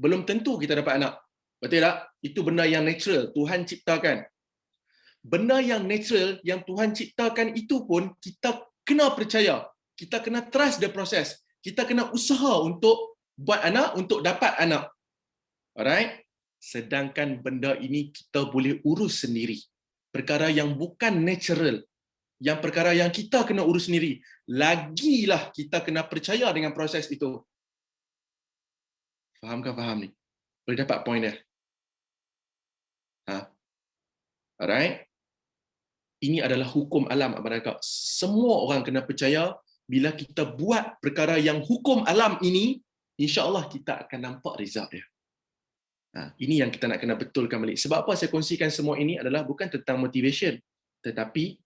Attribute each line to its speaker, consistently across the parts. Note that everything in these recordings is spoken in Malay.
Speaker 1: belum tentu kita dapat anak. Betul tak? Itu benda yang natural, Tuhan ciptakan. Benda yang natural yang Tuhan ciptakan itu pun kita kena percaya. Kita kena trust the process. Kita kena usaha untuk buat anak, untuk dapat anak. Alright? Sedangkan benda ini kita boleh urus sendiri. Perkara yang bukan natural, yang perkara yang kita kena urus sendiri, lagilah kita kena percaya dengan proses itu. Fahamkah faham ni? Boleh dapat point dia? Alright? Ini adalah hukum alam, Abang Rakab. Semua orang kena percaya bila kita buat perkara yang hukum alam ini, insya-Allah kita akan nampak result dia. Ini yang kita nak kena betulkan balik. Sebab apa saya kongsikan semua ini adalah bukan tentang motivation, tetapi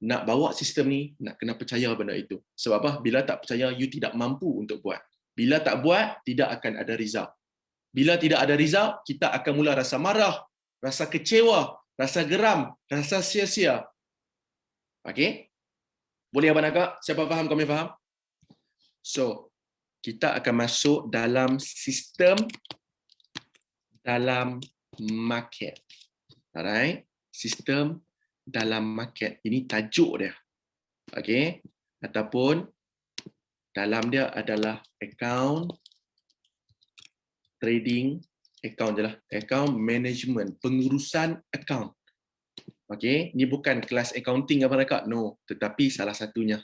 Speaker 1: nak bawa sistem ni, nak kena percaya benda itu. Sebab apa? Bila tak percaya, you tidak mampu untuk buat. Bila tak buat, tidak akan ada result. Bila tidak ada result, kita akan mula rasa marah, rasa kecewa, rasa geram, rasa sia-sia. Okey? Boleh Abang Agak? Siapa faham, kami faham? So, kita akan masuk dalam sistem dalam market. Alright? Sistem dalam market. Ini tajuk dia. Okey? Ataupun dalam dia adalah account trading, account je lah. Account management, pengurusan account. Okey, ni bukan kelas accounting apa dekat, no, tetapi salah satunya.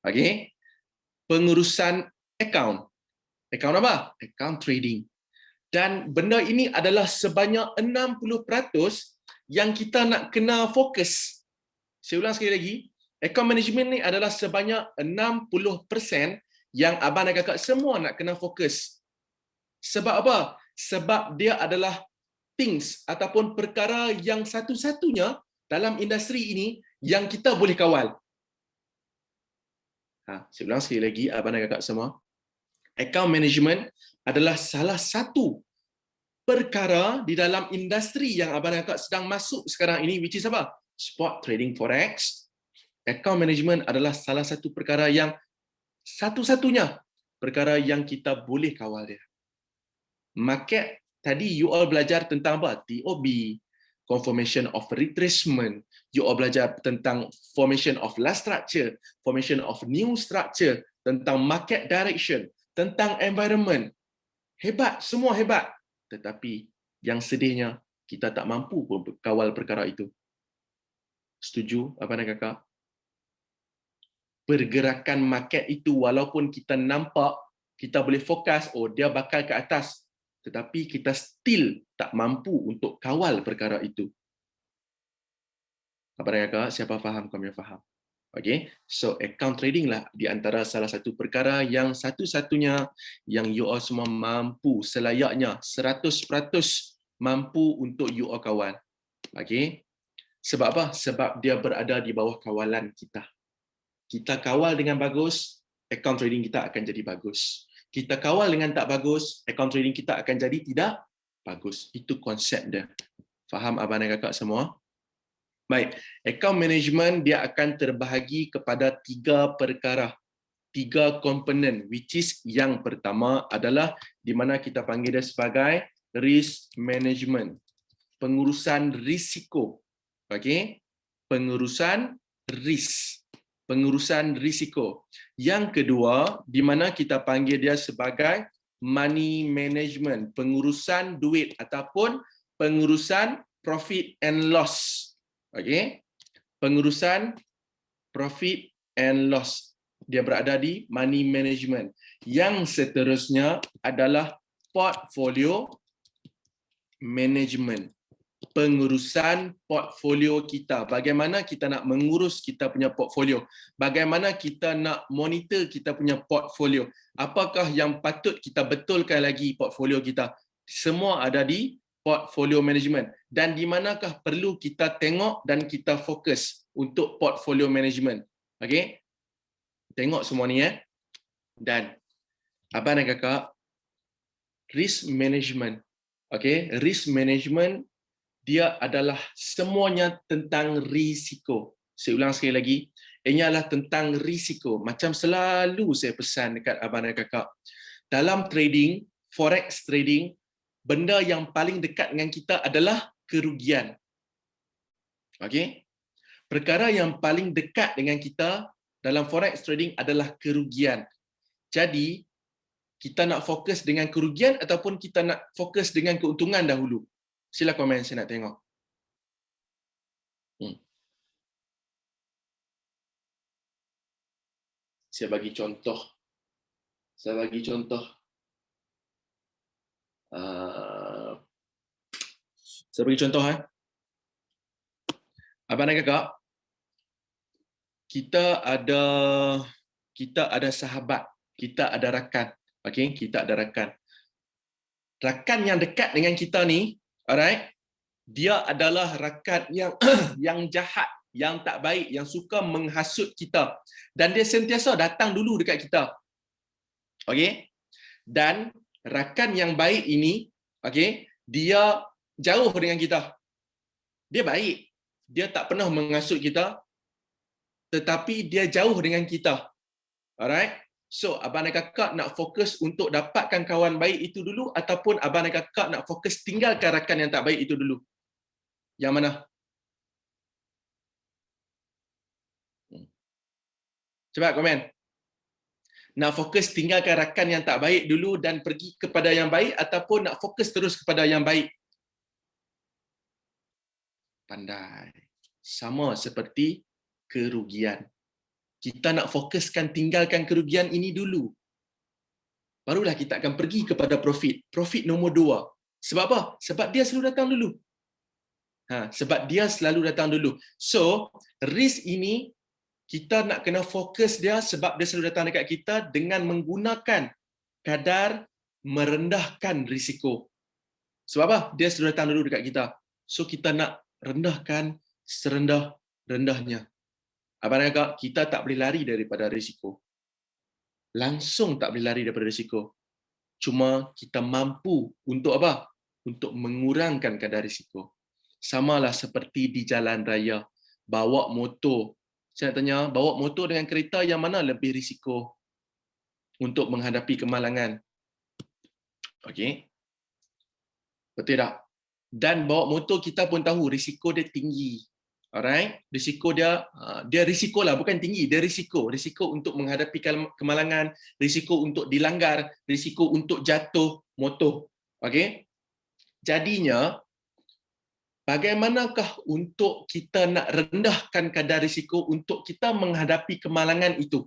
Speaker 1: Okey? Pengurusan account. Account apa? Account trading. Dan benda ini adalah sebanyak 60% yang kita nak kena fokus. Saya ulang sekali lagi, account management ni adalah sebanyak 60% yang abang dan kakak semua nak kena fokus. Sebab apa? Sebab dia adalah things ataupun perkara yang satu-satunya dalam industri ini yang kita boleh kawal. Saya ulang sekali lagi, abang dan kakak semua. Account management adalah salah satu perkara di dalam industri yang abang dan kakak sedang masuk sekarang ini, which is apa? Spot trading forex. Account management adalah salah satu perkara yang satu-satunya perkara yang kita boleh kawal dia. Market, tadi you all belajar tentang apa? TOB, confirmation of retracement. You all belajar tentang formation of last structure, formation of new structure, tentang market direction, tentang environment. Hebat, semua hebat. Tetapi yang sedihnya, kita tak mampu pun kawal perkara itu. Setuju, abang dan kakak? Pergerakan market itu walaupun kita nampak, kita boleh fokus, oh dia bakal ke atas, tetapi kita still tak mampu untuk kawal perkara itu. Abang dan kakak, siapa faham, kami faham. Okay, so account trading lah di antara salah satu perkara yang satu-satunya yang you all semua mampu selayaknya 100% mampu untuk you all kawal. Okay, sebab apa? Sebab dia berada di bawah kawalan kita. Kita kawal dengan bagus, account trading kita akan jadi bagus. Kita kawal dengan tak bagus, account trading kita akan jadi tidak bagus. Itu konsep dia. Faham abang dan kakak semua? Baik, account management dia akan terbahagi kepada 3 perkara, 3 komponen, which is yang pertama adalah di mana kita panggil dia sebagai risk management, pengurusan risiko. Okey, pengurusan risiko. Yang kedua, di mana kita panggil dia sebagai money management, pengurusan duit ataupun pengurusan profit and loss. Okey. Pengurusan profit and loss. Dia berada di money management. Yang seterusnya adalah portfolio management. Pengurusan portfolio kita. Bagaimana kita nak mengurus kita punya portfolio? Bagaimana kita nak monitor kita punya portfolio? Apakah yang patut kita betulkan lagi portfolio kita? Semua ada di portfolio management. Dan di manakah perlu kita tengok dan kita fokus untuk portfolio management. Okey? Tengok semua ni ya. Dan abang dan kakak, risk management. Okey, risk management dia adalah semuanya tentang risiko. Saya ulang sekali lagi, ini adalah tentang risiko. Macam selalu saya pesan dekat abang dan kakak. Dalam trading, forex trading, benda yang paling dekat dengan kita adalah kerugian. Okey? Perkara yang paling dekat dengan kita dalam forex trading adalah kerugian. Jadi, kita nak fokus dengan kerugian ataupun kita nak fokus dengan keuntungan dahulu? Sila komen, saya nak tengok. Saya bagi contoh. Saya bagi contoh. Abang dan kakak, kita ada sahabat, kita ada rakan. Okey, kita ada rakan. Rakan yang dekat dengan kita ni, alright, dia adalah rakan yang yang jahat, yang tak baik, yang suka menghasut kita. Dan dia sentiasa datang dulu dekat kita. Okey? Dan rakan yang baik ini, okey, dia jauh dengan kita. Dia baik. Dia tak pernah menghasut kita, tetapi dia jauh dengan kita. Alright? So, abang dan kakak nak fokus untuk dapatkan kawan baik itu dulu ataupun abang dan kakak nak fokus tinggalkan rakan yang tak baik itu dulu? Yang mana? Cepat komen. Nak fokus tinggalkan rakan yang tak baik dulu dan pergi kepada yang baik ataupun nak fokus terus kepada yang baik? Pandai. Sama seperti kerugian. Kita nak fokuskan tinggalkan kerugian ini dulu. Barulah kita akan pergi kepada profit. Profit nombor 2. Sebab apa? Sebab dia selalu datang dulu. Sebab dia selalu datang dulu. So, risk ini kita nak kena fokus dia sebab dia selalu datang dekat kita dengan menggunakan kadar merendahkan risiko. Sebab apa? Dia selalu datang dulu dekat kita. So, kita nak rendahkan serendah-rendahnya. Abang dan kakak, kita tak boleh lari daripada risiko. Langsung tak boleh lari daripada risiko. Cuma kita mampu untuk apa? Untuk mengurangkan kadar risiko. Samalah seperti di jalan raya. Bawa motor. Saya nak tanya, bawa motor dengan kereta yang mana lebih risiko untuk menghadapi kemalangan? Okey. Betul tak? Dan bawa motor kita pun tahu risiko dia tinggi. Alright, risiko dia risiko lah, bukan tinggi, dia risiko untuk menghadapi kemalangan, risiko untuk dilanggar, risiko untuk jatuh motor. Okey. Jadinya bagaimanakah untuk kita nak rendahkan kadar risiko untuk kita menghadapi kemalangan itu?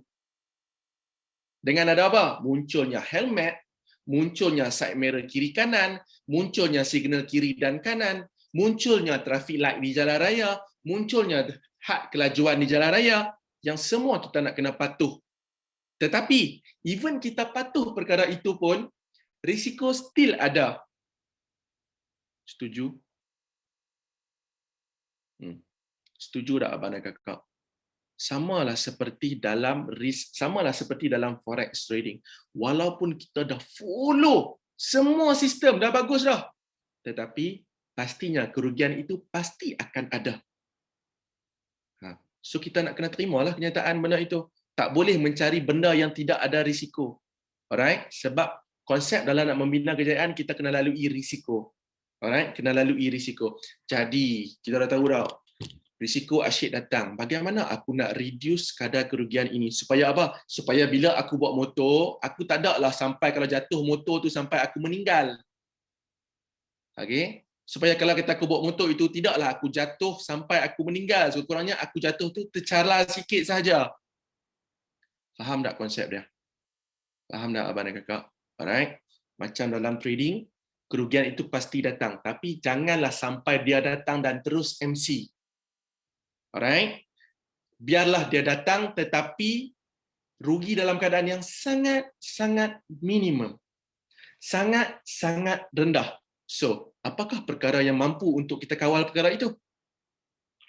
Speaker 1: Dengan ada apa? Munculnya helmet, munculnya side mirror kiri kanan, munculnya signal kiri dan kanan, munculnya traffic light di jalan raya, munculnya had kelajuan di jalan raya, yang semua kita nak kena patuh. Tetapi, even kita patuh perkara itu pun, risiko still ada. Setuju? Setuju tak abang dan kakak? Samalah seperti dalam forex trading. Walaupun kita dah follow semua sistem, dah bagus dah. Tetapi, pastinya kerugian itu pasti akan ada. So kita nak kena terimalah kenyataan benda itu. Tak boleh mencari benda yang tidak ada risiko. Alright? Sebab konsep dalam nak membina kejayaan, kita kena lalui risiko. Alright? Kena lalui risiko. Jadi, kita dah tahu dah, risiko asyik datang. Bagaimana aku nak reduce kadar kerugian ini? Supaya apa? Supaya bila aku bawa motor, aku tak ada lah sampai kalau jatuh motor tu sampai aku meninggal. Okey? Supaya kalau kita aku bawa motor itu, tidaklah aku jatuh sampai aku meninggal. Sekurang-kurangnya aku jatuh tu tercalar sikit sahaja. Faham tak konsep dia? Faham tak abang dan kakak? Alright? Macam dalam trading, kerugian itu pasti datang. Tapi janganlah sampai dia datang dan terus MC. Alright? Biarlah dia datang tetapi rugi dalam keadaan yang sangat-sangat minimum. Sangat-sangat rendah. So, apakah perkara yang mampu untuk kita kawal perkara itu?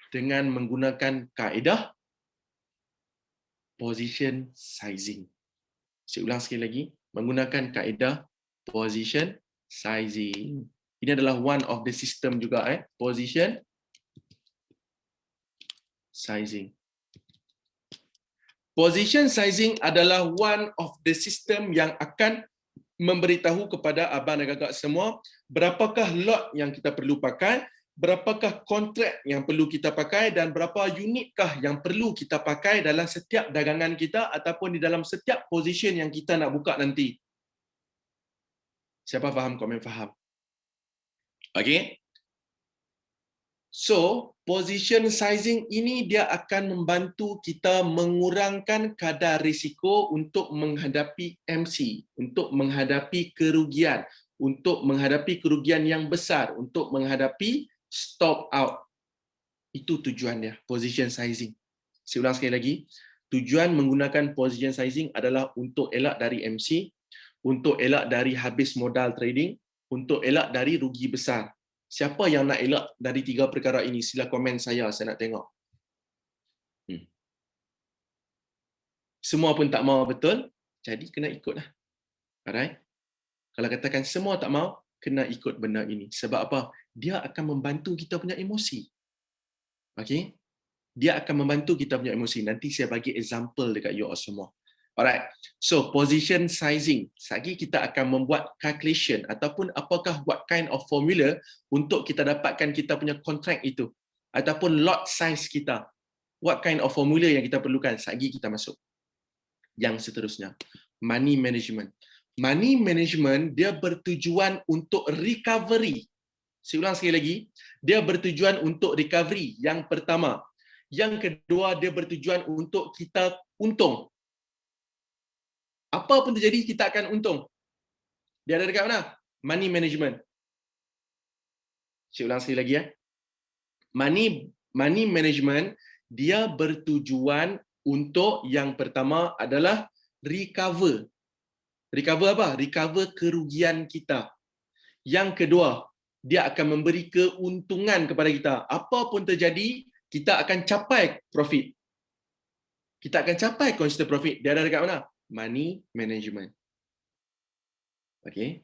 Speaker 1: Dengan menggunakan kaedah position sizing. Saya ulang sekali lagi, menggunakan kaedah position sizing. Ini adalah one of the system juga, position sizing. Position sizing adalah one of the system yang akan memberitahu kepada abang dan kakak semua berapakah lot yang kita perlu pakai, berapakah kontrak yang perlu kita pakai dan berapa unitkah yang perlu kita pakai dalam setiap dagangan kita ataupun di dalam setiap position yang kita nak buka nanti. Siapa faham? Komen faham. Okey. So, position sizing ini dia akan membantu kita mengurangkan kadar risiko untuk menghadapi MC, untuk menghadapi kerugian, untuk menghadapi kerugian yang besar, untuk menghadapi stop out. Itu tujuannya, position sizing. Saya ulang sekali lagi, tujuan menggunakan position sizing adalah untuk elak dari MC, untuk elak dari habis modal trading, untuk elak dari rugi besar. Siapa yang nak elak dari 3 perkara ini? Sila komen saya nak tengok. Semua pun tak mau betul, jadi kena ikutlah. Alright? Kalau katakan semua tak mau, kena ikut benda ini. Sebab apa? Dia akan membantu kita punya emosi. Okey? Dia akan membantu kita punya emosi. Nanti saya bagi example dekat you all semua. Alright. So, position sizing. Lagi kita akan membuat calculation ataupun apakah what kind of formula untuk kita dapatkan kita punya kontrak itu. Ataupun lot size kita. What kind of formula yang kita perlukan. Lagi kita masuk. Yang seterusnya. Money management. Money management dia bertujuan untuk recovery. Saya ulang sekali lagi. Dia bertujuan untuk recovery. Yang pertama. Yang kedua, dia bertujuan untuk kita untung. Apa pun terjadi, kita akan untung. Dia ada dekat mana? Money management. Saya ulang sekali lagi. Money management, dia bertujuan untuk yang pertama adalah recover. Recover apa? Recover kerugian kita. Yang kedua, dia akan memberi keuntungan kepada kita. Apa pun terjadi, kita akan capai profit. Kita akan capai constant profit. Dia ada dekat mana? Money management. Okey.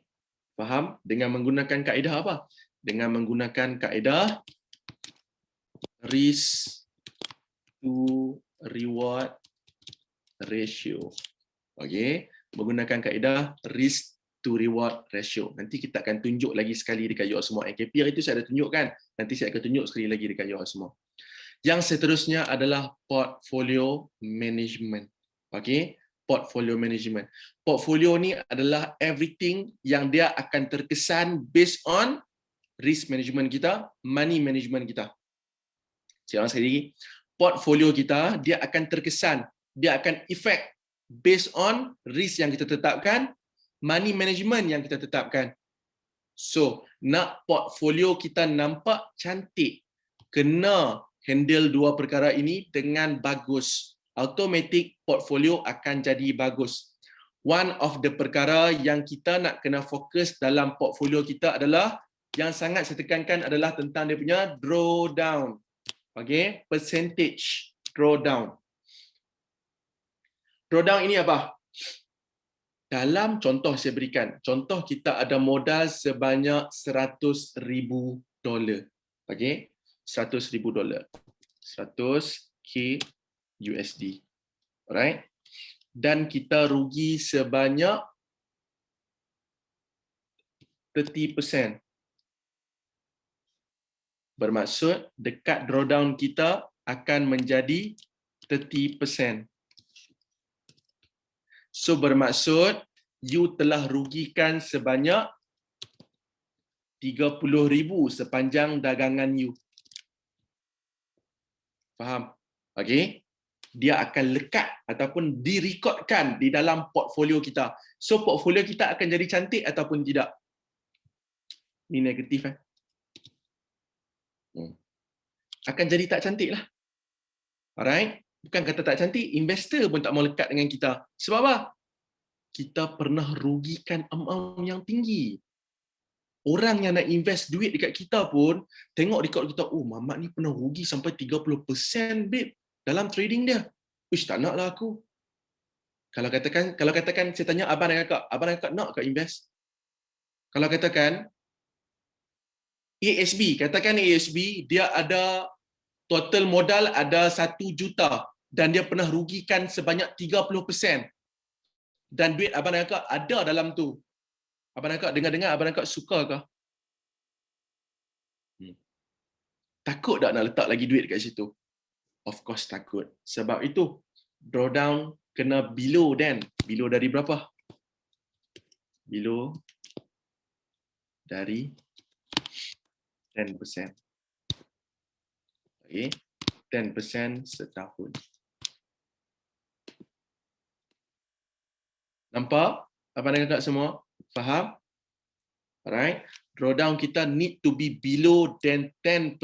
Speaker 1: Faham? Dengan menggunakan kaedah apa? Dengan menggunakan kaedah risk to reward ratio. Okey. Menggunakan kaedah risk to reward ratio. Nanti kita akan tunjuk lagi sekali dekat you all semua. KPI itu saya ada tunjukkan. Nanti saya akan tunjuk sekali lagi dekat you all semua. Yang seterusnya adalah portfolio management. Okey. Portfolio management. Portfolio ni adalah everything yang dia akan terkesan based on risk management kita, money management kita. Saya ulang sekali lagi. Portfolio kita, dia akan terkesan, dia akan effect based on risk yang kita tetapkan, money management yang kita tetapkan. So, nak portfolio kita nampak cantik, kena handle dua perkara ini dengan bagus. Automatic portfolio akan jadi bagus. One of the perkara yang kita nak kena fokus dalam portfolio kita adalah, yang sangat saya tekankan adalah tentang dia punya drawdown. Okay, percentage drawdown. Drawdown ini apa? Dalam contoh saya berikan, contoh kita ada modal sebanyak $100,000. Okay, $100,000. 100K USD. Alright. Dan kita rugi sebanyak 30%. Bermaksud dekat drawdown kita akan menjadi 30%. So bermaksud you telah rugikan sebanyak 30,000 sepanjang dagangan you. Faham? Okey. Dia akan lekat ataupun direkodkan di dalam portfolio kita. So portfolio kita akan jadi cantik ataupun tidak? Ini negatif. Akan jadi tak cantik lah. Alright? Bukan kata tak cantik, investor pun tak mau lekat dengan kita. Sebab apa? Kita pernah rugikan amount yang tinggi. Orang yang nak invest duit dekat kita pun tengok rekod kita, oh Mamat ni pernah rugi sampai 30% babe dalam trading dia. Uish, tak naklah aku. Kalau katakan saya tanya abang dan kakak nak ke invest? Kalau katakan katakan ASB dia ada total modal ada 1 juta dan dia pernah rugikan sebanyak 30%. Dan duit abang dan kakak ada dalam tu. Abang Kakak dengar-dengar, Abang Kakak suka ke? Takut tak nak letak lagi duit kat situ? Of course takut. Sebab itu, drawdown kena below then. Below dari berapa? Below dari 10%. Okay. 10% setahun. Nampak? Abang dan kakak semua? Faham? Alright. Drawdown kita need to be below than 10%.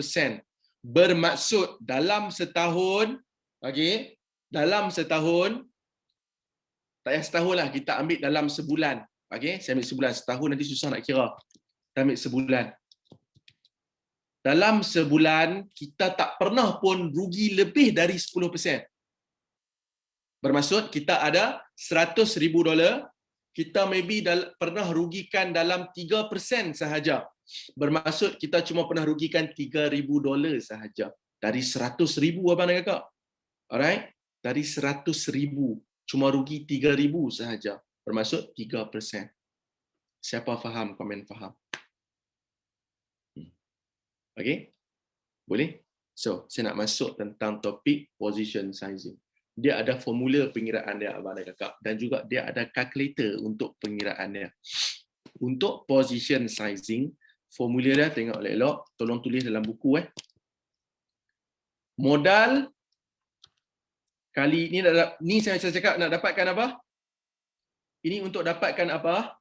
Speaker 1: Bermaksud dalam setahun, okay, dalam setahun, tak payah setahun lah, kita ambil dalam sebulan. Okay, saya ambil sebulan. Setahun nanti susah nak kira. Kita ambil sebulan. Dalam sebulan, kita tak pernah pun rugi lebih dari 10%. Bermaksud kita ada $100,000, kita maybe pernah rugikan dalam 3% sahaja. Bermaksud kita cuma pernah rugikan $3,000 sahaja. Dari 100,000 abang dan kakak. Alright? Dari 100,000 cuma rugi 3,000 sahaja. Bermaksud 3%. Siapa faham? Komen faham. Okay? Boleh? So, saya nak masuk tentang topik position sizing. Dia ada formula pengiraan dia abang dan kakak, dan juga dia ada calculator untuk pengiraan dia. Untuk position sizing, formula dia tengok elok-elok, tolong tulis dalam buku Modal kali ni saya cakap nak dapatkan apa? Ini untuk dapatkan apa?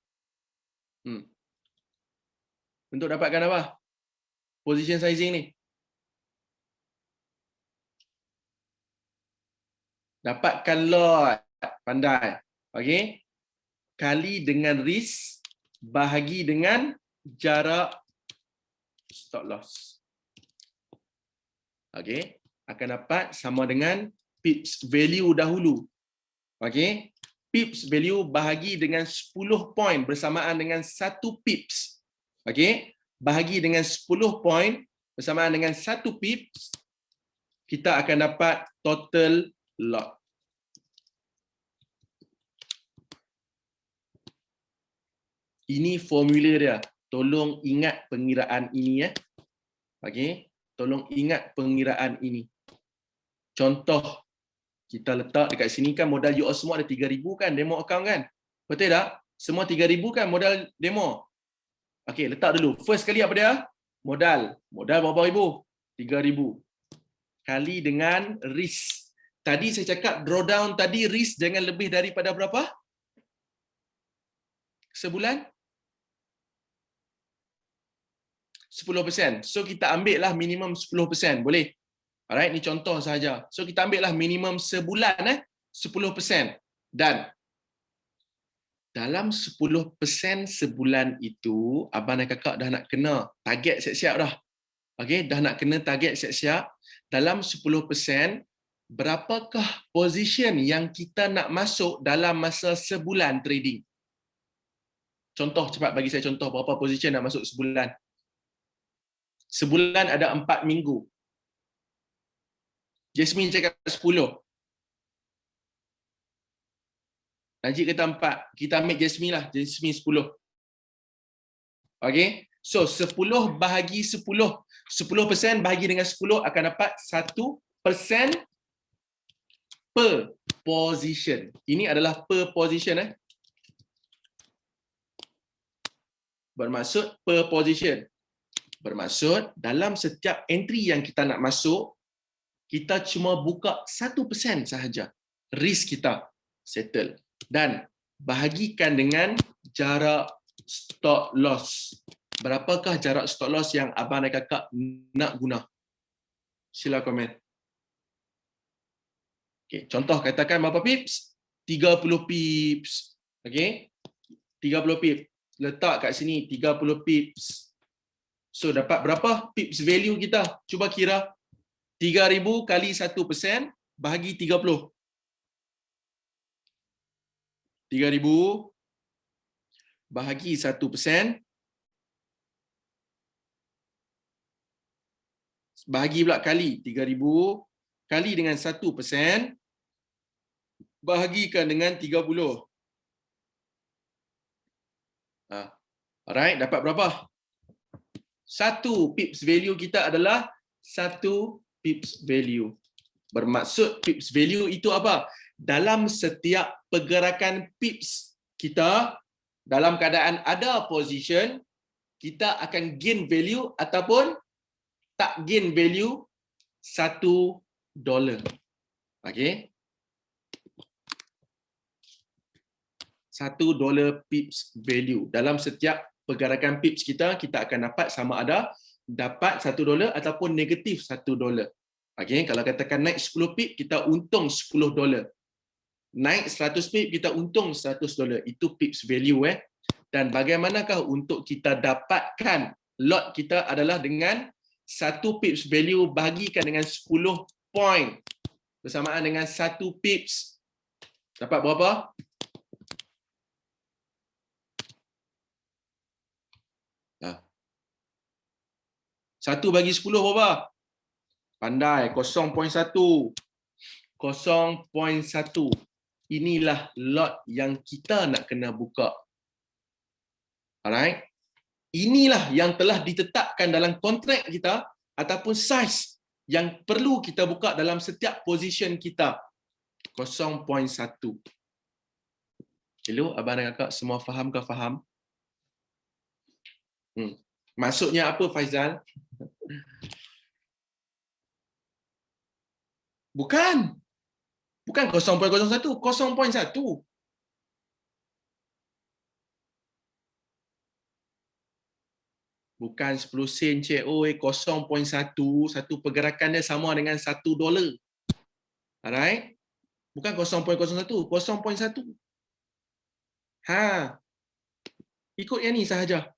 Speaker 1: Untuk dapatkan apa? Position sizing ni. Dapatkan lot, pandai. Okey. Kali dengan risk bahagi dengan jarak stop loss. Okey, akan dapat sama dengan pips value dahulu. Okey. Pips value bahagi dengan 10 poin bersamaan dengan 1 pips. Okey. Bahagi dengan 10 poin bersamaan dengan 1 pips, kita akan dapat total lot. Ini formula dia. Tolong ingat pengiraan ini Okey, tolong ingat pengiraan ini. Contoh kita letak dekat sini kan modal you all semua ada 3,000 kan demo account kan? Betul tak? Semua 3,000 kan modal demo. Okey, letak dulu. First kali apa dia? Modal. Modal berapa ribu? 3,000. Kali dengan risk. Tadi saya cakap drawdown tadi risk jangan lebih daripada berapa? Sebulan? 10%. So kita ambil lah minimum 10%. Boleh? Alright, ni contoh sahaja. So kita ambil lah minimum sebulan 10%. Dan dalam 10% sebulan itu, abang dan kakak dah nak kena target siap-siap dah. Okey, dah nak kena target siap-siap. Dalam 10%, berapakah position yang kita nak masuk dalam masa sebulan trading? Contoh cepat bagi saya contoh berapa position nak masuk sebulan. Sebulan ada 4 minggu. Jasmine cakap 10. Najib kata 4. Kita ambil Jasmine lah. Jasmine 10. Okey. So 10 bahagi 10. 10% bahagi dengan 10 akan dapat 1% per position. Ini adalah per position. Bermaksud per position. Bermaksud dalam setiap entry yang kita nak masuk, kita cuma buka 1% sahaja. Risk kita settle. Dan bahagikan dengan jarak stop loss. Berapakah jarak stop loss yang abang dan kakak nak guna? Sila komen. Okay, contoh katakan berapa pips? 30 pips. Okay? 30 pips. Letak kat sini 30 pips. So dapat berapa pips value kita? Cuba kira. 3,000 kali 1% bahagi 30. 3,000 bahagi 1%. Bahagi pula kali 3,000 kali dengan 1%. Bahagikan dengan 30. Alright, dapat berapa? 1 pips value kita adalah 1 pips value. Bermaksud pips value itu apa? Dalam setiap pergerakan pips kita, dalam keadaan ada position, kita akan gain value ataupun tak gain value $1. Okey. $1 pips value. Dalam setiap pergerakan pips kita, kita akan dapat sama ada dapat $1 ataupun negatif $1. Okey, kalau katakan naik 10 pip, kita untung $10. Naik 100 pip, kita untung $100. Itu pips value. Dan bagaimanakah untuk kita dapatkan lot kita adalah dengan 1 pips value bagikan dengan 10 point. Bersamaan dengan 1 pips. Dapat berapa? Satu bagi 10 berapa? Pandai, 0.1. 0.1. Inilah lot yang kita nak kena buka. Alright? Inilah yang telah ditetapkan dalam kontrak kita ataupun size yang perlu kita buka dalam setiap position kita. 0.1. Hello, abang dan kakak semua faham ke faham? Maksudnya apa, Faizal? Bukan. Bukan 0.01, 0.1. Bukan 10 sen, cik. Oi, 0.1. Satu pergerakan dia sama dengan $1. Alright? Bukan 0.01, 0.1. Ikut yang ni sahaja.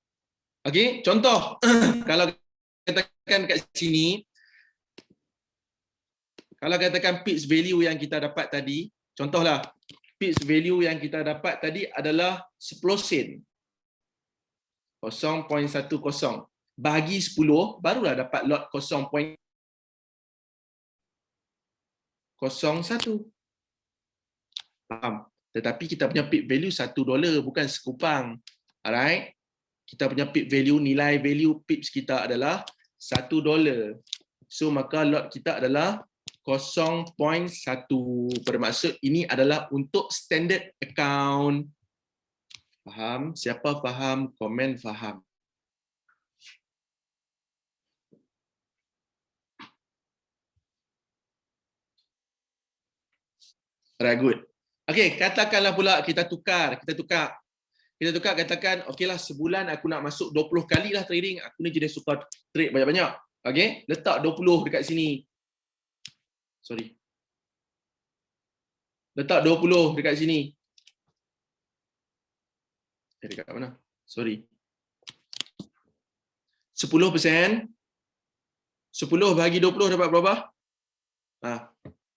Speaker 1: Okey, contoh. Kalau katakan kat sini, kalau katakan pips value yang kita dapat tadi, contohlah, pips value yang kita dapat tadi adalah 10 sen. 0.10. Bagi 10, barulah dapat lot 0.01. Faham? Tetapi kita punya pip value $1, bukan sekupang. Alright? Kita punya pip value, nilai value pips kita adalah $1. So, maka lot kita adalah 0.1. Bermaksud ini adalah untuk standard account. Faham? Siapa faham? Komen faham. Alright, good. Okey, katakanlah pula kita tukar. Kita tukar, katakan, okeylah sebulan aku nak masuk 20 kali lah trading. Aku ni jenis suka trade banyak-banyak. Okey, letak 20 dekat sini. Sorry. Letak 20 dekat sini. Dekat mana? Sorry. 10%. 10 bagi 20 dapat berapa?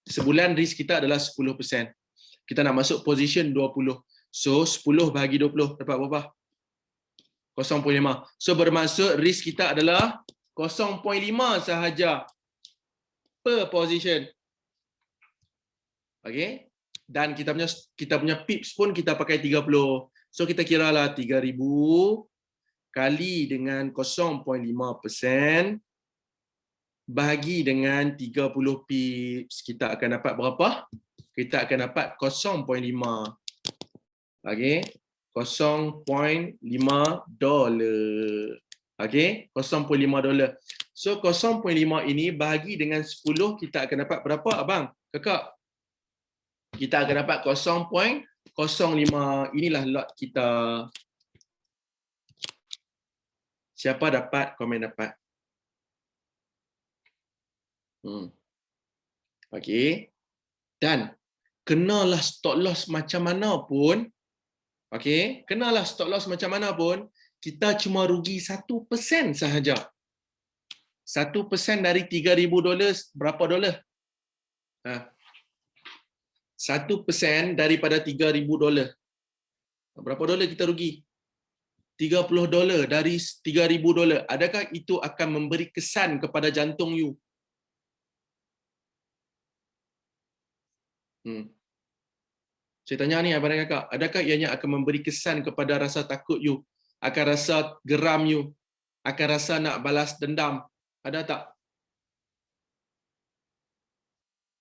Speaker 1: Sebulan risk kita adalah 10%. Kita nak masuk position 20. So, 10 bagi 20 dapat berapa? 0.5. So, bermaksud risk kita adalah 0.5 sahaja per position. Okey? Dan kita punya pips pun kita pakai 30. So, kita kiralah 3,000 kali dengan 0.5% bagi dengan 30 pips. Kita akan dapat berapa? Kita akan dapat 0.5. Okey, $0.5. Okey, $0.5. So 0.5 ini bagi dengan 10 kita akan dapat berapa, abang? Kakak? Kita akan dapat 0.05. Inilah lot kita. Siapa dapat? Komen dapat. Okey. Dan kenalah stop loss macam mana pun. Okey, kenalah stop loss macam mana pun, kita cuma rugi 1% sahaja. 1% dari $3,000 berapa dolar? 1% daripada $3,000. Berapa dolar kita rugi? $30 dari $3,000. Adakah itu akan memberi kesan kepada jantung you? Saya tanya ni abang dan kakak, adakah ianya akan memberi kesan kepada rasa takut you? Akan rasa geram you. Akan rasa nak balas dendam. Ada tak?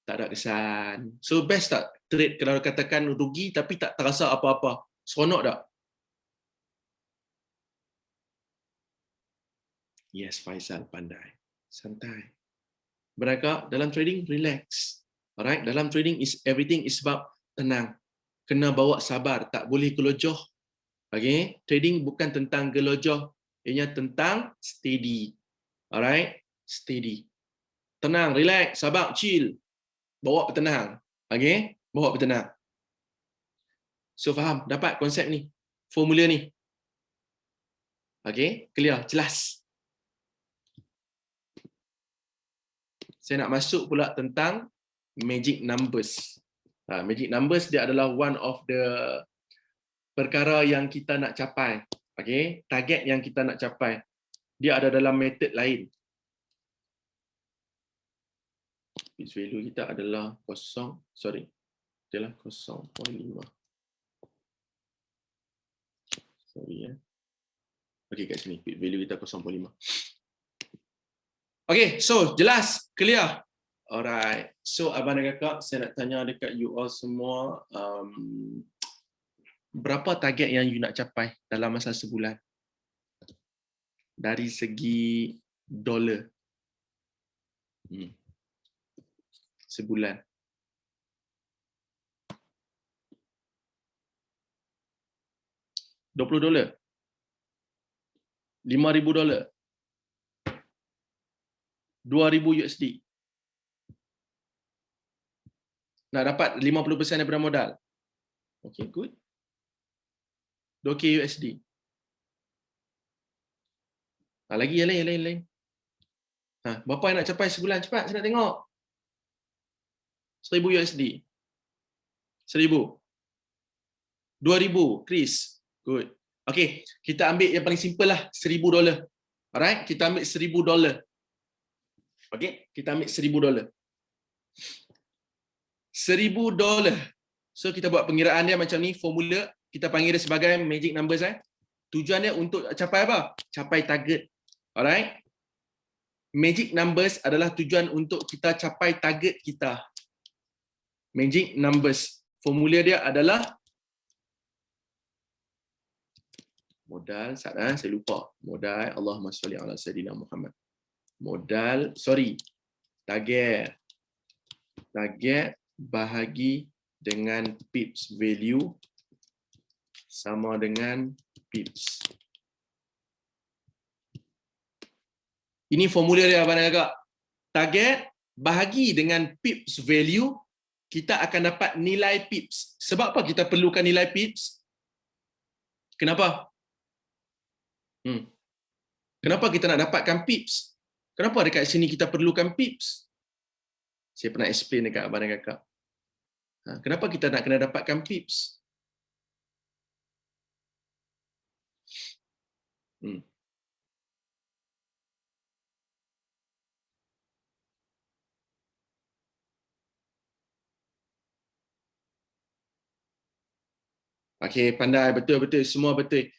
Speaker 1: Tak ada kesan. So best tak trade kalau katakan rugi tapi tak terasa apa-apa? Seronok tak? Yes, Faisal pandai. Santai. Mereka dalam trading relax. Alright, dalam trading is everything is about tenang. Kena bawa sabar, tak boleh gelojoh. Okay, trading bukan tentang gelojoh, ianya tentang steady. Alright, steady. Tenang, relax, sabar, chill. Bawa bertenang. Okay, bawa bertenang. So faham, dapat konsep ni, formula ni. Okay, clear, jelas. Saya nak masuk pula tentang magic numbers. Magic numbers dia adalah one of the perkara yang kita nak capai. Okay, target yang kita nak capai. Dia ada dalam metod lain. Pitch value kita adalah 0.5. Sorry ya. Okey, kat sini pitch value kita 0.5. Okay, so jelas, clear. Alright. So abang dan kakak, saya nak tanya dekat you all semua, berapa target yang you nak capai dalam masa sebulan? Dari segi dolar. Sebulan. $20. $5,000. $2,000. Nak dapat 50% daripada modal. Okay, good. $2,000 USD. Lagi yang lain. Berapa yang nak capai sebulan? Cepat, saya nak tengok. $1,000 USD. 1,000. 2,000, Chris. Good. Okay, kita ambil yang paling simple lah, $1,000. Alright, kita ambil $1,000. Okay, kita ambil $1,000. $1,000. So kita buat pengiraan dia macam ni, formula kita panggil dia sebagai magic numbers. Tujuan dia untuk capai apa? Capai target. Alright. Magic numbers adalah tujuan untuk kita capai target kita. Magic numbers. Formula dia adalah modal, saya lupa. Modal, Allahumma sholli ala sayyidina Muhammad. Modal, target. Target bahagi dengan pips value sama dengan pips. Ini formula dia abang dan kakak. Target bahagi dengan pips value, kita akan dapat nilai pips. Sebab apa kita perlukan nilai pips? Kenapa? Kenapa kita nak dapatkan pips? Kenapa dekat sini kita perlukan pips? Saya pernah explain dekat abang dan kakak. Kenapa kita nak kena dapatkan pips? Okey, pandai, betul-betul, semua betul.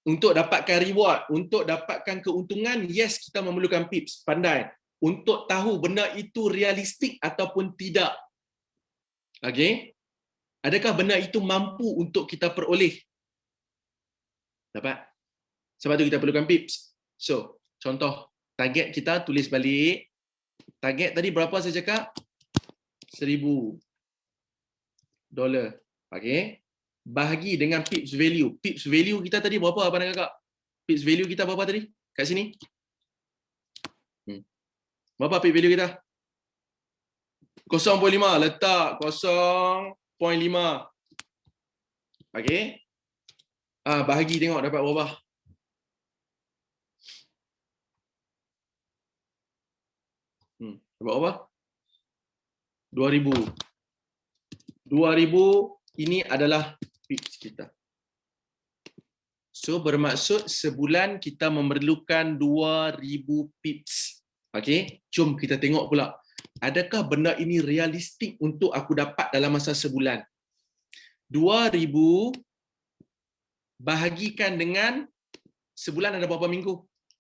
Speaker 1: Untuk dapatkan reward, untuk dapatkan keuntungan, yes, kita memerlukan pips. Pandai. Untuk tahu benda itu realistik ataupun tidak. Okey? Adakah benda itu mampu untuk kita peroleh? Dapat? Sebab tu kita perlukan pips. So, contoh, target kita tulis balik. Target tadi berapa saya cakap? $1,000. Okey? Bahagi dengan pips value. Pips value kita tadi berapa abang dan kakak? Pips value kita berapa tadi? Kat sini. Berapa pips value kita? 0.5. Letak 0.5. Okey. Bahagi tengok dapat berapa. Dapat berapa? 2,000. 2,000 ini adalah pips kita. So bermaksud sebulan kita memerlukan 2,000 pips. Okey, jom kita tengok pula. Adakah benda ini realistik untuk aku dapat dalam masa sebulan? 2,000 bahagikan dengan sebulan ada berapa minggu?